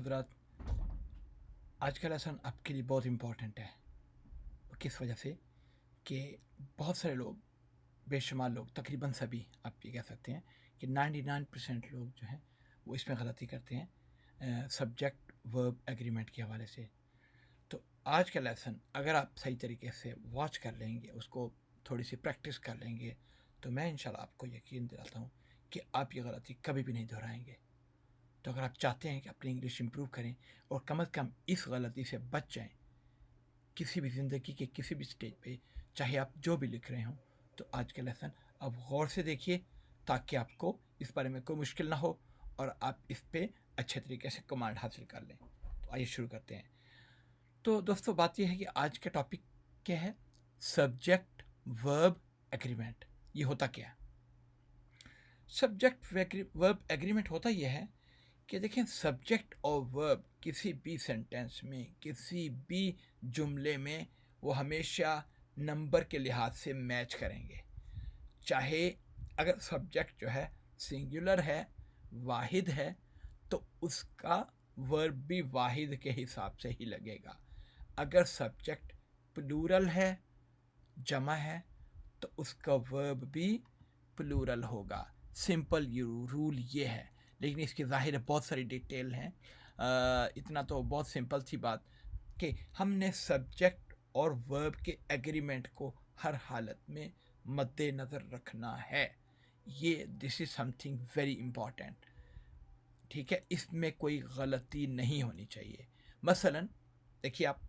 हज़रात, आज का लेसन आपके लिए बहुत इम्पोर्टेंट है। किस वजह से कि बहुत सारे लोग, बेशुमार लोग, तकरीबन सभी आप ये कह सकते हैं कि 99% लोग जो हैं वो इसमें गलती करते हैं सब्जेक्ट वर्ब एग्रीमेंट के हवाले से। तो आज का लेसन अगर आप सही तरीके से वॉच कर लेंगे, उसको थोड़ी सी प्रैक्टिस कर लेंगे, तो मैं इंशाल्लाह आपको यकीन दिलाता हूँ कि आप ये गलती कभी भी नहीं दोहराएंगे। तो अगर आप चाहते हैं कि अपनी इंग्लिश इम्प्रूव करें और कम से कम इस गलती से बच जाएं किसी भी ज़िंदगी के किसी भी स्टेज पे, चाहे आप जो भी लिख रहे हों, तो आज का लेसन आप गौर से देखिए ताकि आपको इस बारे में कोई मुश्किल ना हो और आप इस पे अच्छे तरीके से कमांड हासिल कर लें। तो आइए शुरू करते हैं। तो दोस्तों, बात यह है कि आज का टॉपिक क्या है? Subject verb agreement. ये होता क्या है? सब्जेक्ट वर्ब एग्रीमेंट होता यह है कि देखें, सब्जेक्ट और वर्ब किसी भी सेंटेंस में, किसी भी जुमले में वो हमेशा नंबर के लिहाज से मैच करेंगे। चाहे अगर सब्जेक्ट जो है सिंगुलर है, वाहिद है, तो उसका वर्ब भी वाहिद के हिसाब से ही लगेगा। अगर सब्जेक्ट प्लूरल है, जमा है, तो उसका वर्ब भी प्लूरल होगा। सिंपल रूल ये है, लेकिन इसकी ज़ाहिर है बहुत सारी डिटेल हैं। इतना तो बहुत सिंपल सी बात कि हमने सब्जेक्ट और वर्ब के एग्रीमेंट को हर हालत में मद्देनज़र रखना है। ये this is something very important. ठीक है, इसमें कोई गलती नहीं होनी चाहिए। मसलन देखिए, आप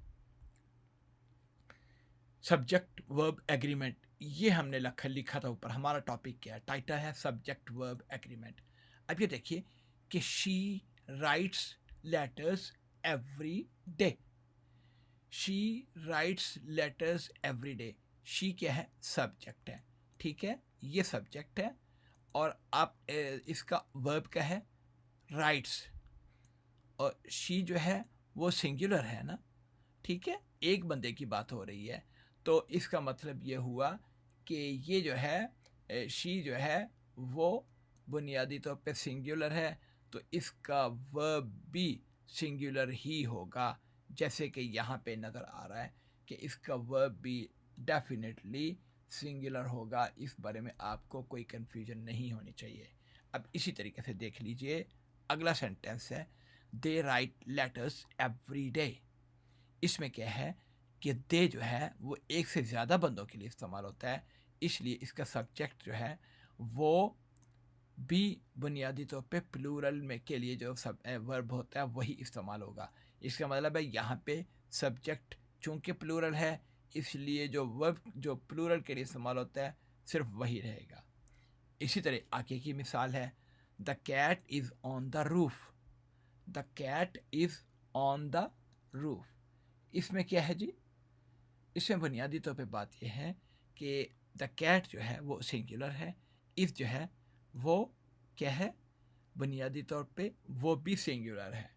सब्जेक्ट वर्ब एग्रीमेंट, ये हमने लिखा था ऊपर। हमारा टॉपिक क्या है? टाइटल है सब्जेक्ट वर्ब एग्रीमेंट। अब ये देखिए कि she writes letters every day. She writes letters every day. She क्या है? सब्जेक्ट है। ठीक है, ये सब्जेक्ट है और आप इसका वर्ब क्या है? राइट्स। और शी जो है वो सिंगुलर है ना। ठीक है, एक बंदे की बात हो रही है, तो इसका मतलब ये हुआ कि ये जो है शी जो है वो बुनियादी तौर पे सिंगुलर है, तो इसका वर्ब भी सिंगुलर ही होगा। जैसे कि यहाँ पे नज़र आ रहा है कि इसका वर्ब भी डेफिनेटली सिंगुलर होगा। इस बारे में आपको कोई कन्फ्यूजन नहीं होनी चाहिए। अब इसी तरीके से देख लीजिए, अगला सेंटेंस है दे राइट लेटर्स एवरी डे। इसमें क्या है कि दे जो है वो एक से ज़्यादा बंदों के लिए इस्तेमाल होता है, इसलिए इसका सब्जेक्ट जो है वो भी बुनियादी तौर पे प्लूरल में के लिए जो सब वर्ब होता है वही इस्तेमाल होगा। इसका मतलब है यहाँ पे सब्जेक्ट चूँकि प्लूरल है, इसलिए जो वर्ब जो प्लूरल के लिए इस्तेमाल होता है सिर्फ वही रहेगा। इसी तरह आगे की मिसाल है the cat is on the roof. The cat is on the roof. इसमें क्या है जी? इसमें बुनियादी तौर पे बात यह है कि द कैट जो है वो सिंगुलर है, इस जो है वो क्या है? बुनियादी तौर पे वो भी सिंगुलर है।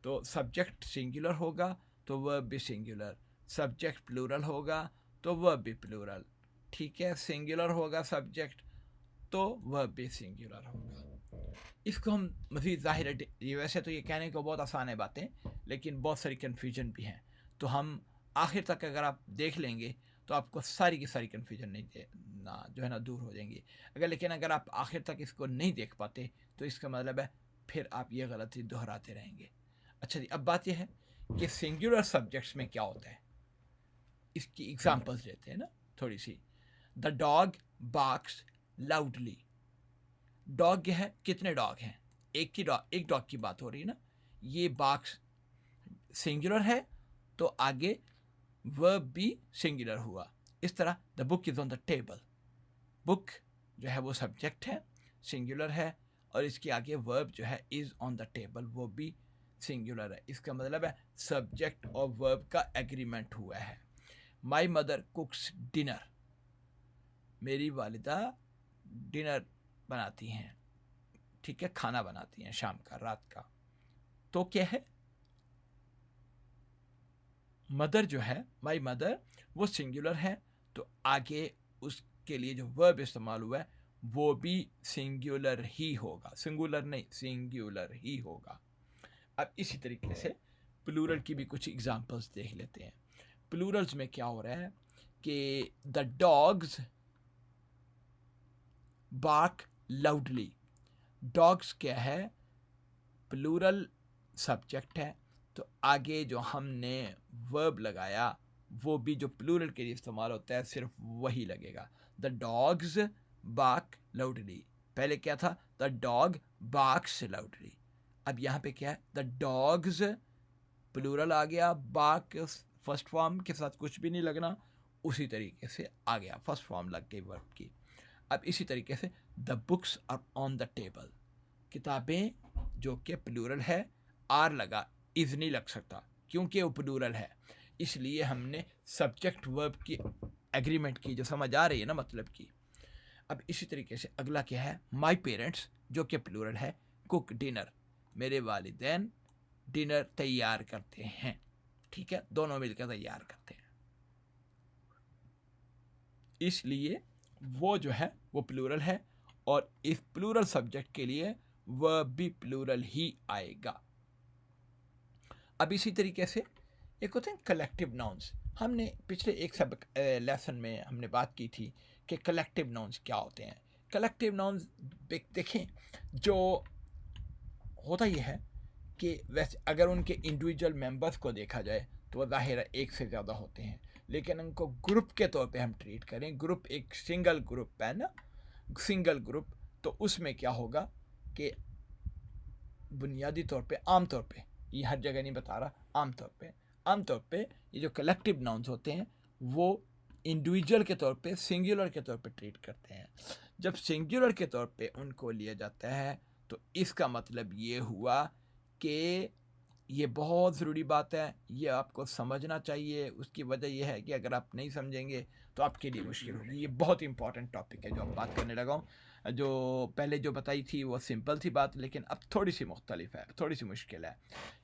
तो सब्जेक्ट सिंगुलर होगा तो वर्ब भी सिंगुलर, सब्जेक्ट प्लूरल होगा तो वर्ब भी प्लूरल। ठीक है, सिंगुलर होगा सब्जेक्ट तो वर्ब भी सिंगुलर होगा। इसको हम मज़ीद ज़ाहिर है, ये वैसे तो ये कहने को बहुत आसान है बातें, लेकिन बहुत सारी कन्फ्यूजन भी हैं। तो हम आखिर तक अगर आप देख लेंगे तो आपको सारी की सारी कन्फ्यूजन नहीं ना जो है ना दूर हो जाएंगी। लेकिन अगर आप आखिर तक इसको नहीं देख पाते तो इसका मतलब है फिर आप ये गलती दोहराते रहेंगे। अच्छा जी, अब बात यह है कि सिंगुलर सब्जेक्ट्स में क्या होता है, इसकी एग्जांपल्स लेते हैं ना थोड़ी सी। The dog barks loudly. Dog है, कितने डॉग हैं? एक डॉग की बात हो रही है ना। ये बार्क्स सिंगुलर है तो आगे वर्ब भी सिंगुलर हुआ। इस तरह the book is on the table. Book जो है वो सब्जेक्ट है, सिंगुलर है, और इसके आगे वर्ब जो है इज़ ऑन द टेबल, वो भी सिंगुलर है। इसका मतलब है सब्जेक्ट और वर्ब का एग्रीमेंट हुआ है। My mother कुक्स dinner. मेरी वालिदा डिनर बनाती हैं। ठीक है, खाना बनाती हैं शाम का, रात का। तो क्या है? मदर जो है, माई मदर, वो सिंगुलर है, तो आगे उसके लिए जो वर्ब इस्तेमाल हुआ है वो भी सिंगुलर ही होगा। सिंगुलर नहीं, सिंगुलर ही होगा। अब इसी तरीके से प्लूरल की भी कुछ एग्जांपल्स देख लेते हैं। प्लूरल्स में क्या हो रहा है कि the dogs bark loudly. Dogs क्या है, प्लूरल सब्जेक्ट है, तो आगे जो हमने वर्ब लगाया वो भी जो प्लूरल के लिए इस्तेमाल होता है सिर्फ वही लगेगा। द डॉग्स बार्क लाउडली, पहले क्या था, द डॉग बार्क्स लाउडली। अब यहाँ पे क्या है, द डॉग्स प्लूरल आ गया, बार्क फर्स्ट फॉर्म के साथ कुछ भी नहीं लगना, उसी तरीके से आ गया, फर्स्ट फॉर्म लग गई वर्ब की। अब इसी तरीके से the books are on the table, किताबें जो कि प्लूरल है, आर लगा, इज नहीं लग सकता क्योंकि वो प्लूरल है, इसलिए हमने सब्जेक्ट वर्ब की एग्रीमेंट की, जो समझ आ रही है ना मतलब की। अब इसी तरीके से अगला क्या है, माई पेरेंट्स जो कि प्लूरल है, कुक डिनर, मेरे वालिदैन डिनर तैयार करते हैं, ठीक है, दोनों मिलकर तैयार करते हैं, इसलिए वो जो है वो प्लूरल है, और इस प्लूरल सब्जेक्ट के लिए वह भी प्लूरल ही आएगा। अब इसी तरीके से एक होते हैं कलेक्टिव नाउन्स। हमने पिछले एक सबक लेसन में हमने बात की थी कि कलेक्टिव नाउन्स क्या होते हैं। कलेक्टिव नाउन्स देखें, जो होता यह है कि वैसे अगर उनके इंडिविजुअल मेंबर्स को देखा जाए तो वह ज़ाहिर है एक से ज़्यादा होते हैं, लेकिन उनको ग्रुप के तौर पे हम ट्रीट करें, ग्रुप एक सिंगल ग्रुप है ना, सिंगल ग्रुप, तो उसमें क्या होगा कि बुनियादी तौर पे, आम तौर पे, ये हर जगह नहीं बता रहा, आम तौर पे ये जो कलेक्टिव नाउन्स होते हैं वो इंडिविजुअल के तौर पे, सिंगुलर के तौर पे ट्रीट करते हैं। जब सिंगुलर के तौर पे उनको लिया जाता है तो इसका मतलब ये हुआ कि ये बहुत ज़रूरी बात है, ये आपको समझना चाहिए। उसकी वजह यह है कि अगर आप नहीं समझेंगे तो आपके लिए मुश्किल होगी। ये बहुत इंपॉर्टेंट टॉपिक है जो अब बात करने लगा हूँ। जो पहले जो बताई थी वो सिंपल थी बात, लेकिन अब थोड़ी सी मुख्तलिफ है, थोड़ी सी मुश्किल है।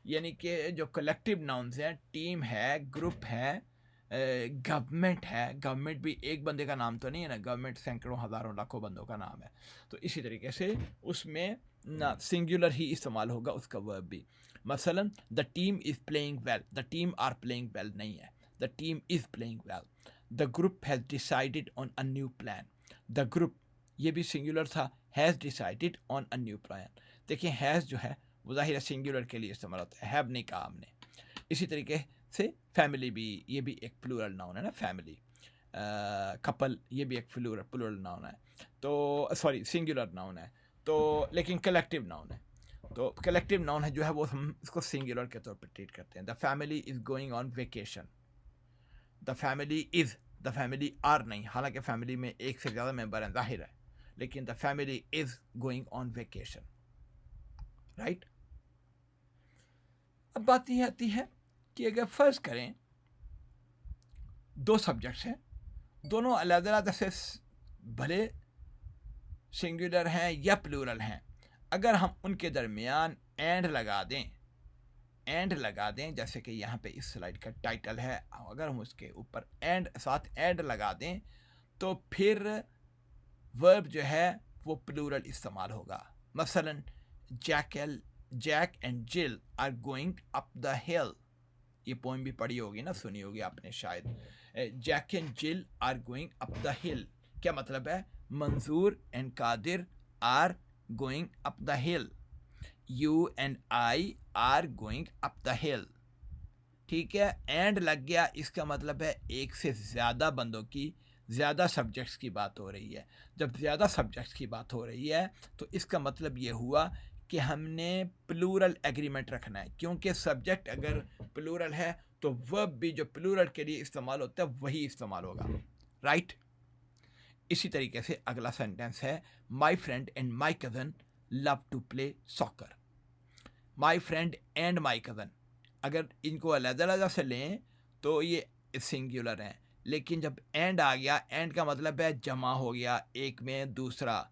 यानी कि जो कलेक्टिव नाउन्स हैं, टीम है, ग्रुप है, गवर्नमेंट है, गवर्नमेंट भी एक बंदे का नाम तो नहीं है ना, गवर्नमेंट सैकड़ों हज़ारों लाखों बंदों का नाम है, तो इसी तरीके से उसमें ना सिंगुलर ही इस्तेमाल होगा उसका वर्ब भी। मसलन the team is playing well, the team are playing well नहीं है, the team is playing well. The group has decided on a new plan, the group ये भी सिंगुलर था, has decided on a new plan. देखिए has जो है वो ज़ाहिर सिंगुलर के लिए इस्तेमाल होता है, हैव नहीं कहा हमने। इसी तरीके से फैमिली भी, ये भी एक प्लूरल नाउन है ना, फैमिली। कपल ये भी एक प्लूरल नाउन है, तो सॉरी सिंगुलर नाउन है, तो लेकिन कलेक्टिव नाउन है। तो कलेक्टिव नाउन है जो है वो हम इसको सिंगुलर के तौर पर ट्रीट करते हैं। The family is going on vacation, the family are नहीं, हालांकि फैमिली में एक से ज़्यादा मेंबर हैं जाहिर है, लेकिन the family is going on vacation, right. अब बात यह आती है कि अगर फ़र्ज़ करें दो सब्जेक्ट्स हैं, दोनों अलग-अलग से भले सिंगुलर हैं या प्लूरल हैं, अगर हम उनके दरमियान एंड लगा दें, जैसे कि यहाँ पे इस स्लाइड का टाइटल है, अगर हम उसके ऊपर साथ एंड लगा दें तो फिर वर्ब जो है वो प्लूरल इस्तेमाल होगा। मसलन Jack and Jill are going up the hill, ये पोइम भी पढ़ी होगी ना, सुनी होगी आपने शायद। Jack and Jill are going up the hill, क्या मतलब है, Manzoor and Qadir are going up the hill, you and I are going up the hill, ठीक है। एंड लग गया, इसका मतलब है एक से ज़्यादा बंदों की, ज़्यादा सब्जेक्ट्स की बात हो रही है। जब ज़्यादा सब्जेक्ट्स की बात हो रही है तो इसका मतलब ये हुआ कि हमने प्लूरल एग्रीमेंट रखना है, क्योंकि सब्जेक्ट अगर प्लूरल है तो वर्ब भी जो प्लूरल के लिए इस्तेमाल होता है वही इस्तेमाल होगा, राइट। इसी तरीके से अगला सेंटेंस है, my friend and my cousin love to play soccer. My friend and my cousin, अगर इनको अलग-अलग से लें तो ये सिंगुलर हैं, लेकिन जब एंड आ गया, एंड का मतलब है जमा हो गया एक में दूसरा,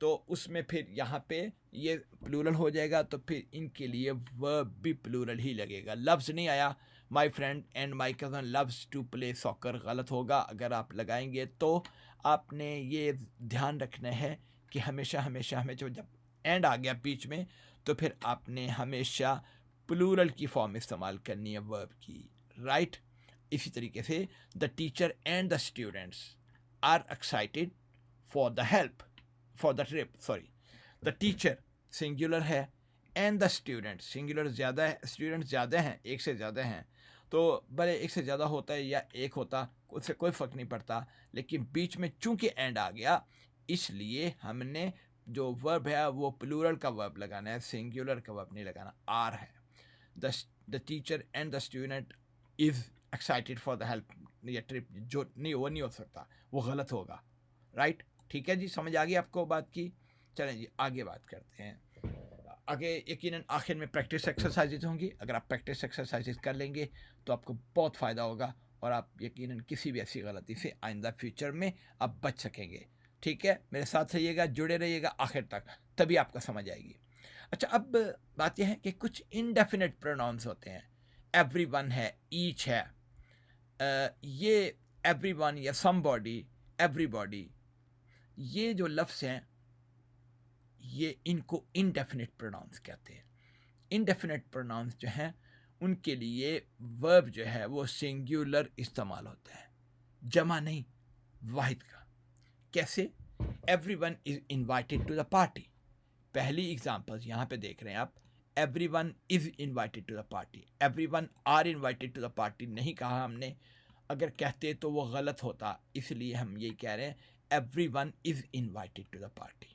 तो उसमें फिर यहाँ पे ये प्लूरल हो जाएगा, तो फिर इनके लिए वर्ब भी प्लूरल ही लगेगा। लफ्ज़ नहीं आया, my friend and my cousin loves to play soccer, गलत होगा अगर आप लगाएंगे। तो आपने ये ध्यान रखना है कि हमेशा जब एंड आ गया बीच में तो फिर आपने हमेशा प्लूरल की फॉर्म इस्तेमाल करनी है वर्ब की, राइट। इसी तरीके से the teacher and the students are excited for the help for the trip, sorry, the teacher singular है एंड द स्टूडेंट सिंगुलर ज़्यादा है, स्टूडेंट ज़्यादा हैं, एक से ज़्यादा हैं, तो भले एक से ज़्यादा होता है या एक होता उससे कोई फ़र्क नहीं पड़ता, लेकिन बीच में चूंकि एंड आ गया इसलिए हमने जो वर्ब है वो प्लूरल का वर्ब लगाना है, सिंगुलर का वर्ब नहीं लगाना। आर है, the teacher and the student is excited for the help, या ट्रिप, जो नहीं वो नहीं हो सकता, वो गलत होगा, राइट। ठीक है जी, समझ आ गई आपको बात की। चलें जी आगे बात करते हैं। आगे यकीनन आखिर में प्रैक्टिस एक्सरसाइजेज होंगी, अगर आप प्रैक्टिस एक्सरसाइजेज कर लेंगे तो आपको बहुत फ़ायदा होगा और आप यकीनन किसी भी ऐसी गलती से आइंदा फ्यूचर में आप बच सकेंगे। ठीक है, मेरे साथ रहिएगा, जुड़े रहिएगा आखिर तक, तभी आपको समझ आएगी। अच्छा, अब बात यह है कि कुछ इनडेफिनेट प्रोनाउंस होते हैं, एवरीवन है, ईच है, ये एवरीवन या समबॉडी, एवरीबॉडी, ये जो लफ्ज़ हैं ये इनको इनडेफिनेट प्रोनाउंस कहते हैं। इनडेफिनेट प्रोनाउंस जो हैं उनके लिए वर्ब जो है वो सिंगुलर इस्तेमाल होता है, जमा नहीं, वाहिद का। कैसे? Everyone is invited to the party, पहली एग्जांपल्स यहाँ पे देख रहे हैं आप, everyone is invited to the party, everyone are invited to the party नहीं कहा हमने, अगर कहते तो वो गलत होता, इसलिए हम यही कह रहे हैं everyone is invited to the party.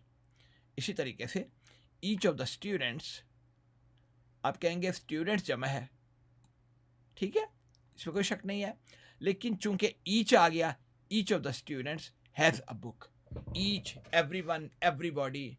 इसी तरीके से ईच ऑफ द स्टूडेंट्स, आप कहेंगे स्टूडेंट्स जमा है, ठीक है, इसमें कोई शक नहीं है, लेकिन चूंकि ईच आ गया, each of the students has a book, each, everyone, everybody,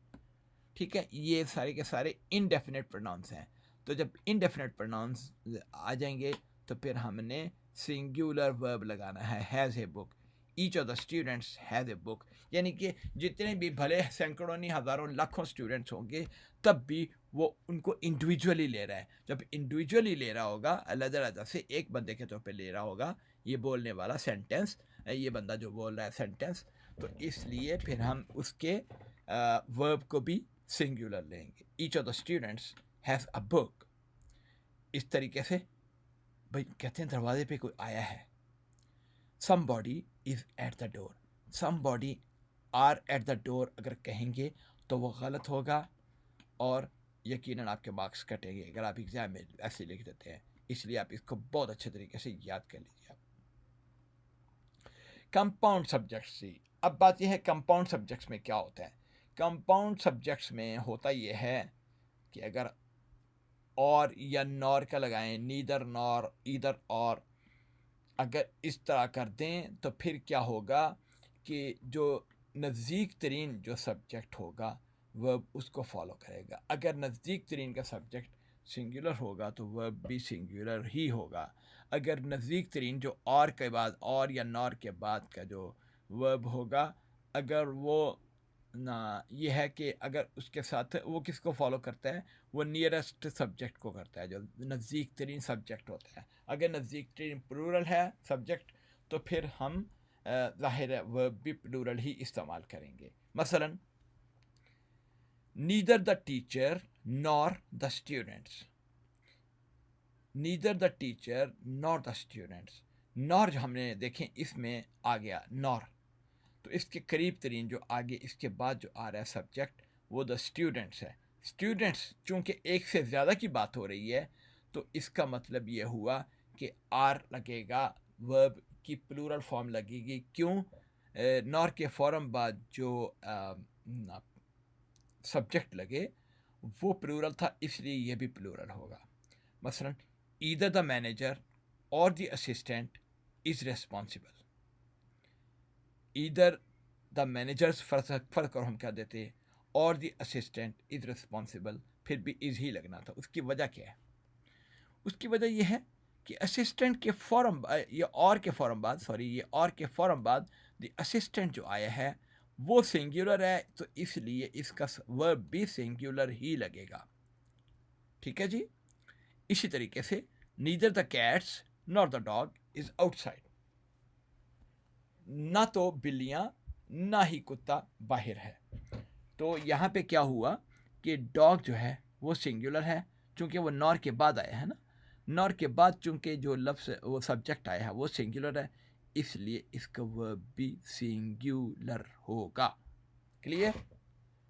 ठीक है, ये सारे के सारे इनडेफिनेट प्रोनाउंस हैं। तो जब इनडेफिनेट प्रोनाउंस आ जाएंगे तो फिर हमने सिंगुलर वर्ब लगाना है, has a book, each of the students has a book, यानी कि जितने भी भले सैकड़ों नहीं हज़ारों लाखों स्टूडेंट्स होंगे तब भी वो उनको इंडिविजुअली ले रहा है। जब इंडिविजुअली ले रहा होगा, अलग-अलग से एक बंदे के तौर पे ले रहा होगा ये बोलने वाला सेंटेंस, ये बंदा जो बोल रहा है सेंटेंस, तो इसलिए फिर हम उसके वर्ब को भी सिंगुलर लेंगे। Each of the students has a book. इस तरीके से भाई कहते हैं दरवाजे पे कोई आया है, somebody is at the door, somebody are at the door अगर कहेंगे तो वो गलत होगा और यकीनन आपके मार्क्स कटेंगे अगर आप एग्जाम में ऐसे लिख देते हैं, इसलिए आप इसको बहुत अच्छे तरीके से याद कर लीजिए। आप कंपाउंड सब्जेक्ट्स से, अब बात यह है कंपाउंड सब्जेक्ट्स में क्या होता है। कंपाउंड सब्जेक्ट्स में होता यह है कि अगर और या नॉर का लगाएं, नीदर नॉर, ईदर और, अगर इस तरह कर दें तो फिर क्या होगा कि जो नज़दीक तरीन जो सब्जेक्ट होगा वर्ब उसको फॉलो करेगा। अगर नज़दीक तरीन का सब्जेक्ट सिंगुलर होगा तो वर्ब भी सिंगुलर ही होगा। अगर नज़दीक तरीन जो और के बाद, और या नॉर के बाद का जो वर्ब होगा, अगर वो ना ये है कि अगर उसके साथ वो किसको फॉलो करता है, वो नियरेस्ट सब्जेक्ट को करता है, जो नज़दीक तरीन सब्जेक्ट होता है। अगर नज़दीक तरीन प्लूरल है सब्जेक्ट तो फिर हम ज़ाहिर है वर्ब भी प्लूरल ही इस्तेमाल करेंगे। मसलन neither the teacher nor the students, neither the teacher nor the students, nor जो हमने देखें इसमें आ गया नॉर, तो इसके करीब तरीन जो आगे इसके बाद जो आ रहा है सब्जेक्ट वो द स्टूडेंट्स है। स्टूडेंट्स चूँकि एक से ज़्यादा की बात हो रही है तो इसका मतलब ये हुआ कि आर लगेगा, वर्ब की प्लूरल फॉर्म लगेगी। क्यों? नॉर के फ़ौरन बाद जो सब्जेक्ट लगे वो प्लूरल था, इसलिए ये भी प्लूरल होगा। मसलन ईदर द मैनेजर और the assistant is responsible, either the managers फ़र्क और हम क्या देते हैं, और द असिस्टेंट इज़ रिस्पॉन्सिबल, फिर भी इज़ ही लगना था। उसकी वजह क्या है? उसकी वजह यह है कि असिस्टेंट के फ़ौरन ये और के फ़ौरन बाद, सॉरी, ये और के फ़ौरन बाद द असिस्टेंट जो आया है वो सिंगुलर है, तो इसलिए इसका वर्ब भी सिंगुलर ही लगेगा। ठीक है जी। इसी तरीके से neither the cats nor the dog is outside, ना तो बिल्लियाँ ना ही कुत्ता बाहर है। तो यहाँ पे क्या हुआ कि डॉग जो है वो सिंगुलर है, चूँकि वो नॉर के बाद आया है ना, नॉर के बाद चूँकि जो लफ्ज़ वो सब्जेक्ट आया है वो सिंगुलर है, इसलिए इसका वर्ब भी सिंगुलर होगा। क्लियर?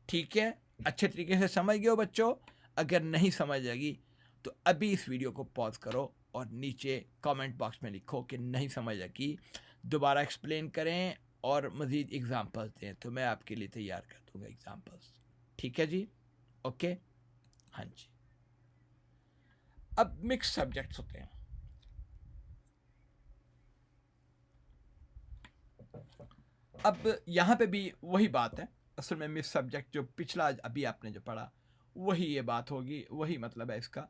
ठीक है, अच्छे तरीके से समझ गए हो बच्चों? अगर नहीं समझ आएगी तो अभी इस वीडियो को पॉज करो और नीचे कमेंट बॉक्स में लिखो कि नहीं समझ आएगी, दोबारा एक्सप्लेन करें और मज़ीद एग्जांपल्स दें, तो मैं आपके लिए तैयार कर दूंगा एग्जांपल्स। ठीक है जी? ओके, हाँ जी। अब मिक्स सब्जेक्ट्स होते हैं। अब यहाँ पे भी वही बात है, असल में मिक्स सब्जेक्ट जो पिछला अभी आपने जो पढ़ा वही ये बात होगी, वही मतलब है इसका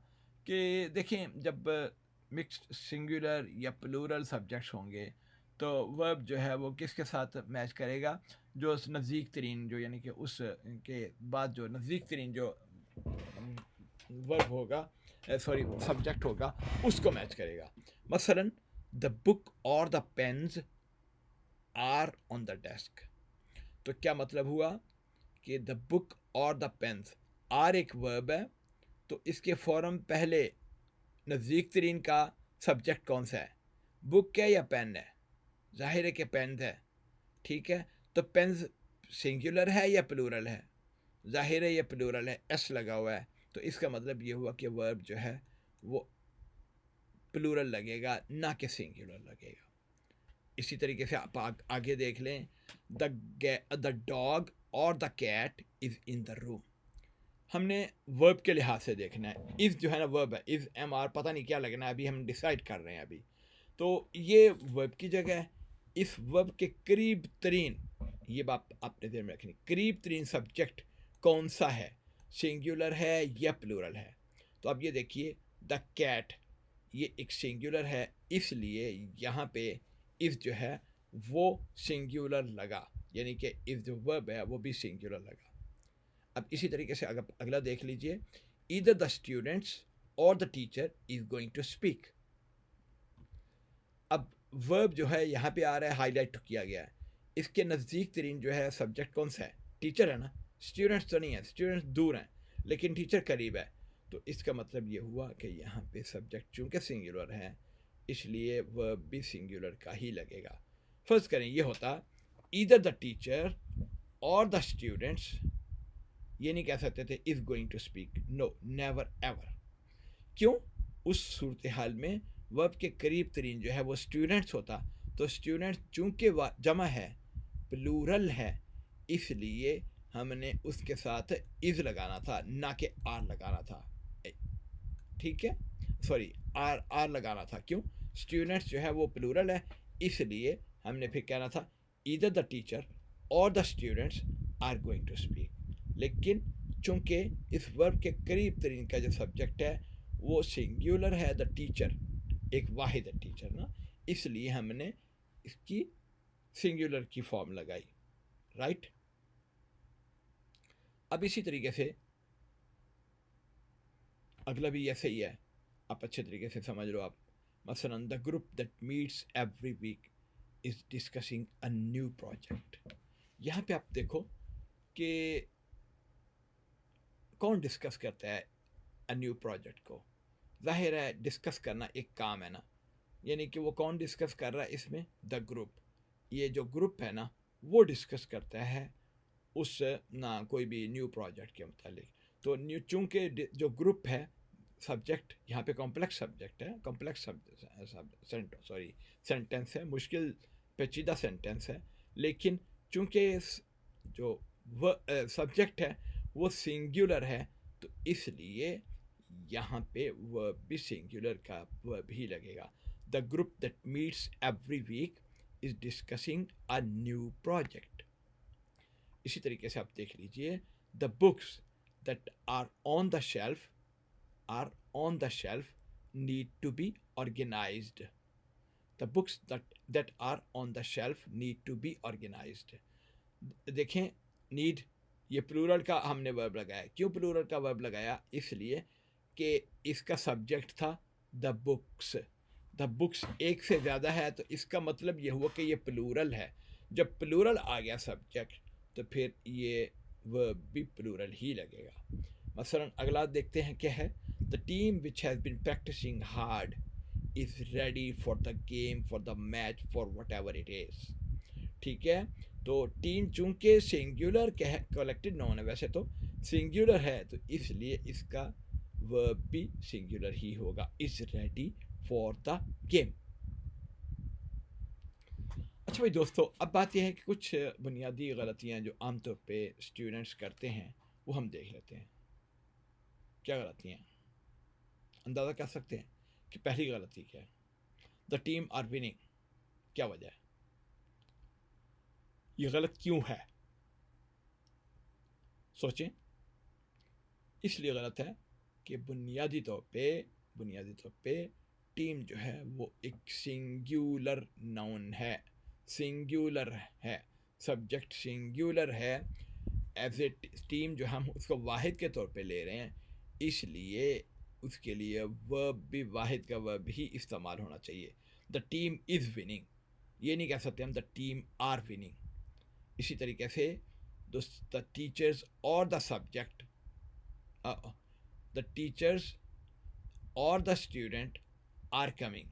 कि देखें जब मिक्स्ड सिंगुलर या प्लूरल सब्जेक्ट्स होंगे तो वर्ब जो है वो किसके साथ मैच करेगा, जो नज़दीक तरीन जो यानी कि उस के बाद जो नज़दीक तरीन जो वर्ब होगा, सॉरी सब्जेक्ट होगा, उसको मैच करेगा। मसलन द बुक और the pens are on the desk, तो क्या मतलब हुआ कि द बुक और द पेन्स, आर एक वर्ब है तो इसके फ़ौरन पहले नज़दीक तरीन का सब्जेक्ट कौन सा है, बुक है या पेन है? जाहिर है कि पेन है। ठीक है, तो पेन्स सिंगुलर है या प्लूरल है? जाहिर है ये प्लूरल है, एस लगा हुआ है, तो इसका मतलब ये हुआ कि वर्ब जो है वो प्लूरल लगेगा, ना कि सिंगुलर लगेगा। इसी तरीके से आप आगे देख लें, द डॉग और the cat is in the room, हमने वर्ब के लिहाज से देखना है। इज़ जो है ना वर्ब है, इज़ एम आर पता नहीं क्या लगना है, अभी हम डिसाइड कर रहे हैं अभी। तो ये वर्ब की जगह है। इस वर्ब के करीब तरीन, ये बात आपने ध्यान में रखनी, करीब तरीन सब्जेक्ट कौन सा है, सिंगुलर है या प्लूरल है? तो अब ये देखिए द कैट, ये एक सिंगुलर है, इसलिए यहाँ पे इफ़ जो है वो सिंगुलर लगा, यानी कि इफ़ जो वर्ब है वो भी सिंगुलर लगा। अब इसी तरीके से अगर अगला देख लीजिए, ईदर द स्टूडेंट्स और the teacher is going to speak. अब वर्ब जो है यहाँ पे आ रहा है, हाईलाइट किया गया है, इसके नज़दीक तरीन जो है सब्जेक्ट कौन सा है? टीचर है ना, स्टूडेंट्स तो नहीं है, स्टूडेंट्स दूर हैं लेकिन टीचर करीब है, तो इसका मतलब ये हुआ कि यहाँ पे सब्जेक्ट चूँकि सिंगुलर है इसलिए वर्ब भी सिंगुलर का ही लगेगा। फर्स्ट करें ये होता ईदर द टीचर और द स्टूडेंट्स, ये नहीं कह सकते थे is going to speak, no never ever. क्यों? उस सूरत हाल में वर्ब के करीब तरीन जो है वो स्टूडेंट्स होता, तो स्टूडेंट्स चूँकि जमा है, प्लूरल है, इसलिए हमने उसके साथ इज़ लगाना था, ना कि आर लगाना था। ठीक है, सॉरी आर लगाना था। क्यों? स्टूडेंट्स जो है वो प्लूरल है, इसलिए हमने फिर कहना था ईदर द टीचर और the students are going to speak. लेकिन चूंकि इस वर्ब के करीब तरीन का जो सब्जेक्ट है वो सिंगुलर है, द टीचर, एक वाहिद टीचर ना, इसलिए हमने इसकी सिंगुलर की फॉर्म लगाई। राइट? अब इसी तरीके से अगला भी ऐसे ही है, आप अच्छे तरीके से समझ लो आप। मसलन the group that meets every week is discussing a new project. यहाँ पे आप देखो कि कौन डिस्कस करता है अ न्यू प्रोजेक्ट को? जाहिर है डिस्कस करना एक काम है ना, यानी कि वो कौन डिस्कस कर रहा है इसमें? The group. ये जो ग्रुप है ना वो डिस्कस करता है उस ना कोई भी न्यू प्रोजेक्ट के मुतालिक। तो न्यू चूँकि जो ग्रुप है, सब्जेक्ट यहाँ पे कॉम्प्लेक्स सब्जेक्ट है, कॉम्प्लेक्स सॉरी सेंटेंस है, मुश्किल पेचीदा सेंटेंस है, लेकिन चूँकि जो सब्जेक्ट है वो सिंगुलर है तो इसलिए यहाँ पे वर्ब भी सिंगुलर का वर्ब ही लगेगा। The group that meets every week is discussing a new project. इसी तरीके से आप देख लीजिए, the books that are on the shelf need to be organised. The books that are on the shelf need to be organised. देखें, need ये plural का हमने वर्ब लगाया। क्यों प्लूरल का वर्ब लगाया? इसलिए कि इसका सब्जेक्ट था द बुक्स। द बुक्स एक से ज़्यादा है तो इसका मतलब ये हुआ कि ये प्लूरल है। जब प्लूरल आ गया सब्जेक्ट तो फिर ये वर्ब भी प्लूरल ही लगेगा। मसलन अगला देखते हैं क्या है, the team which has been practising hard is ready for the game, for the match, for whatever it is. ठीक है, तो टीम चूंकि सिंगुलर कलेक्टिव नाउन है, वैसे तो सिंगुलर है, तो इसलिए इसका वर्ब भी सिंगुलर ही होगा, is ready for the game. अच्छा भाई दोस्तों, अब बात यह है कि कुछ बुनियादी गलतियां जो आमतौर पे स्टूडेंट्स करते हैं वो हम देख लेते हैं। क्या गलतियां, अंदाज़ा कर सकते हैं कि पहली गलती क्या है? The team are winning. क्या वजह है, ये गलत क्यों है? सोचें। इसलिए गलत है कि बुनियादी तौर पे टीम जो है वो एक सिंगुलर नाउन है, सिंगुलर है, सब्जेक्ट सिंगुलर है। एज ए टीम जो हम उसको वाहिद के तौर पे ले रहे हैं, इसलिए उसके लिए वर्ब भी वाहिद का वर्ब ही इस्तेमाल होना चाहिए। द टीम इज़ विनिंग, ये नहीं कह सकते हम द टीम आर विनिंग। इसी तरीके से द टीचर्स और द सब्जेक्ट, द टीचर्स और द स्टूडेंट आर कमिंग।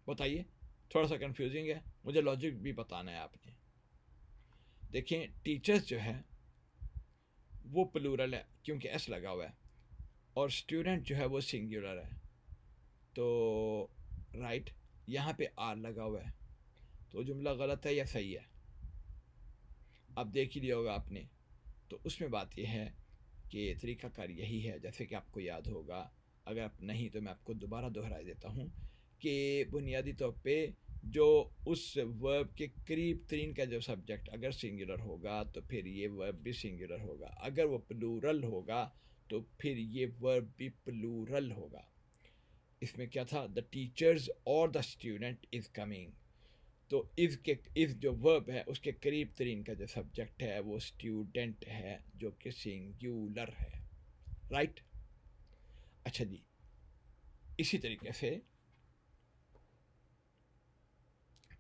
बताइए, थोड़ा सा कंफ्यूजिंग है, मुझे लॉजिक भी बताना है आपने। देखें, टीचर्स जो है वो प्लूरल है क्योंकि एस लगा हुआ है, और स्टूडेंट जो है वो सिंगुलर है, तो राइट यहाँ पे आर लगा हुआ है, तो जुमला गलत है या सही है? अब देख ही लिया होगा आपने। तो उसमें बात यह है कि तरीक़ाकार यही है, जैसे कि आपको याद होगा, अगर आप नहीं तो मैं आपको दोबारा दोहरा देता हूँ कि बुनियादी तौर पे जो उस वर्ब के करीब तरीन का जो सब्जेक्ट अगर सिंगुलर होगा तो फिर ये वर्ब भी सिंगुलर होगा, अगर वो प्लूरल होगा तो फिर ये वर्ब भी प्लूरल होगा। इसमें क्या था, द टीचर्स और द स्टूडेंट इज़ कमिंग, तो इस जो वर्ब है उसके करीब तरीन का जो सब्जेक्ट है वो स्टूडेंट है जो कि सिंगुलर है, राइट। अच्छा जी, इसी तरीके से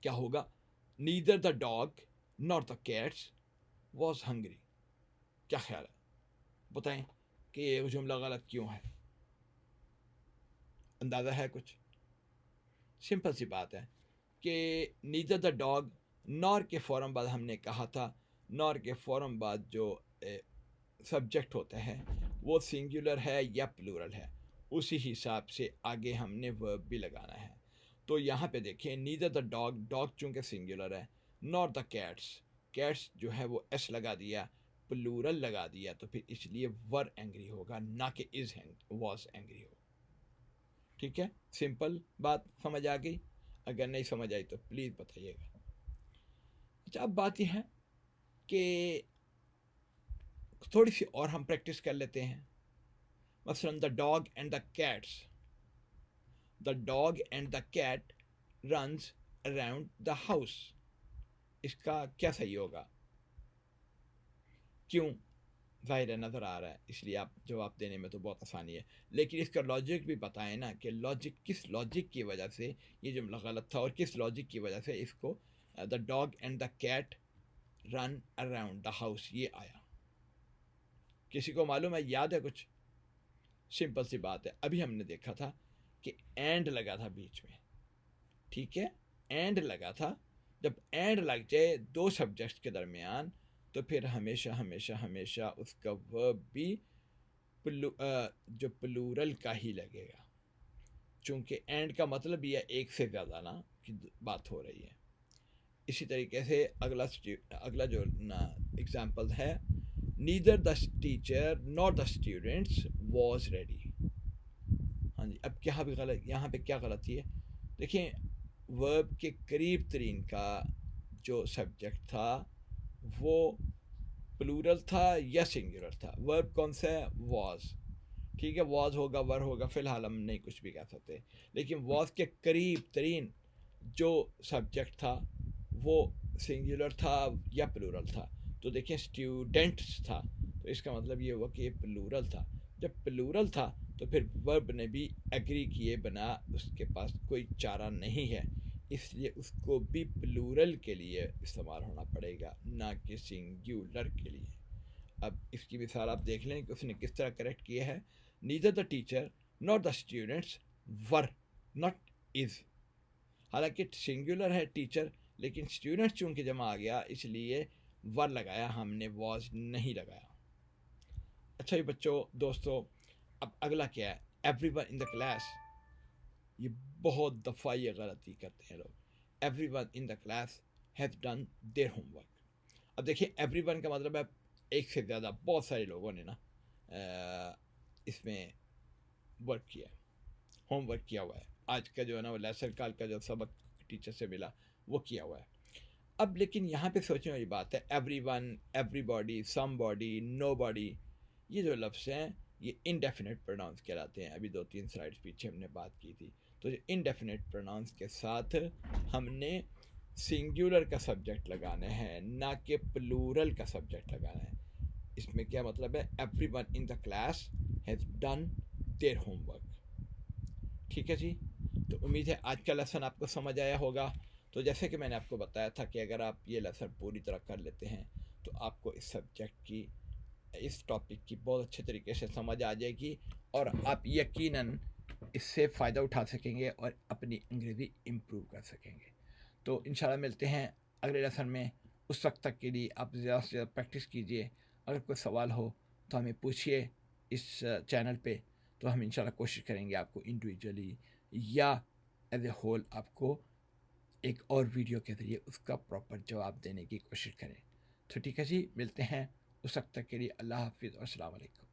क्या होगा, neither the dog not the cats was hungry. क्या ख्याल है, बताएं कि ये जुमला गलत क्यों है? अंदाज़ा है कुछ? सिंपल सी बात है कि नीदर द डॉग, नॉर के फ़ौरन बाद हमने कहा था, नॉर के फ़ौरन बाद जो सब्जेक्ट होता है वो सिंगुलर है या प्लूरल है, उसी हिसाब से आगे हमने वर्ब भी लगाना है। तो यहाँ पे देखें, नीदर द डॉग, डॉग चूँकि सिंगुलर है, नॉर द कैट्स, कैट्स जो है वो एस लगा दिया, प्लूरल लगा दिया, तो फिर इसलिए वर एंग्री होगा, ना कि इज़ वॉज एंग्री हो। ठीक है, सिंपल बात समझ आ गई? अगर नहीं समझ आई तो प्लीज़ बताइएगा। अच्छा, अब बात यह है कि थोड़ी सी और हम प्रैक्टिस कर लेते हैं। मसलन the dog and the cats, the dog and the cat runs around the house, इसका क्या सही होगा? क्यों? ज़ाहिर है नज़र आ रहा है, इसलिए आप जवाब देने में तो बहुत आसानी है, लेकिन इसका लॉजिक भी बताएं ना कि लॉजिक, किस लॉजिक की वजह से ये जुमला गलत था और किस लॉजिक की वजह से इसको the dog and the cat run around the house ये आया। किसी को मालूम है, याद है कुछ? सिंपल सी बात है, अभी हमने देखा था कि एंड लगा था बीच में, ठीक है, एंड लगा था। जब एंड लग जाए दो सब्जेक्ट्स के दरमियान तो फिर हमेशा हमेशा हमेशा उसका वर्ब भी जो प्लूरल का ही लगेगा, चूँकि एंड का मतलब ये एक से ज़्यादा ना की बात हो रही है। इसी तरीके से अगला जो ना एग्जाम्पल है, neither the teacher not the students was ready. हाँ जी, अब क्या भी गलत, यहाँ पे क्या गलती है? देखिए, वर्ब के करीब तरीन का जो सब्जेक्ट था वो प्लूरल था या सिंगुलर था? वर्ब कौन सा है? वॉज। ठीक है, वॉज होगा, वर होगा, फ़िलहाल हम नहीं कुछ भी कह सकते, लेकिन वॉज के करीब तरीन जो सब्जेक्ट था वो सिंगुलर था या प्लूरल था? तो देखिए, स्टूडेंट्स था, तो इसका मतलब ये हुआ कि ये प्लूरल था। जब प्लूरल था तो फिर वर्ब ने भी एग्री किए बिना उसके पास कोई चारा नहीं है, इसलिए उसको भी प्लूरल के लिए इस्तेमाल होना पड़ेगा, ना कि सिंगुलर के लिए। अब इसकी मिसाल आप देख लें कि उसने किस तरह करेक्ट किया है। Neither the teacher not the students were not is. हालांकि सिंगुलर है टीचर, लेकिन स्टूडेंट्स चूँकि जमा आ गया इसलिए वर लगाया हमने, वॉज नहीं लगाया। अच्छा जी बच्चों, दोस्तों, अब अगला क्या है, एवरीवन इन द क्लास। ये बहुत दफ़ा ये गलती करते हैं लोग। Everyone in the class has done their homework. अब देखिए एवरीवन का मतलब है एक से ज़्यादा, बहुत सारे लोगों ने ना इसमें वर्क किया है, होमवर्क किया हुआ है। आज का जो है ना वो लेसन काल का जो सबक टीचर से मिला वो किया हुआ है। अब लेकिन यहाँ पे सोचने वाली बात है, एवरीवन, एवरीबॉडी, समबॉडी, नोबॉडी, ये जो लफ्ज़ हैं ये इनडेफिनेट प्रोनाउंस कहलाते हैं। अभी 2-3 स्लाइड्स पीछे हमने बात की थी। तो जो इनडेफिनेट प्रोनाउंस के साथ हमने सिंगुलर का सब्जेक्ट लगाना है, ना कि प्लूरल का सब्जेक्ट लगाना है। इसमें क्या मतलब है, everyone in the class has done their homework. ठीक है जी। तो उम्मीद है आज का लेसन आपको समझ आया होगा। तो जैसे कि मैंने आपको बताया था कि अगर आप ये लेसन पूरी तरह कर लेते हैं तो आपको इस सब्जेक्ट की, इस टॉपिक की बहुत अच्छे तरीके से समझ आ जाएगी और आप यकीनन इससे फ़ायदा उठा सकेंगे और अपनी अंग्रेज़ी इम्प्रूव कर सकेंगे। तो इंशाल्लाह मिलते हैं अगले लेसन में। उस वक्त तक के लिए आप ज़्यादा से ज़्यादा प्रैक्टिस कीजिए। अगर कोई सवाल हो तो हमें पूछिए इस चैनल पे, तो हम इंशाल्लाह कोशिश करेंगे आपको इंडिविजुअली या एज ए होल आपको एक और वीडियो के ज़रिए उसका प्रॉपर जवाब देने की कोशिश करें। तो ठीक है जी, मिलते हैं। उस वक्त तक के लिए अल्लाह हाफिज़ और अस्सलाम वालेकुम।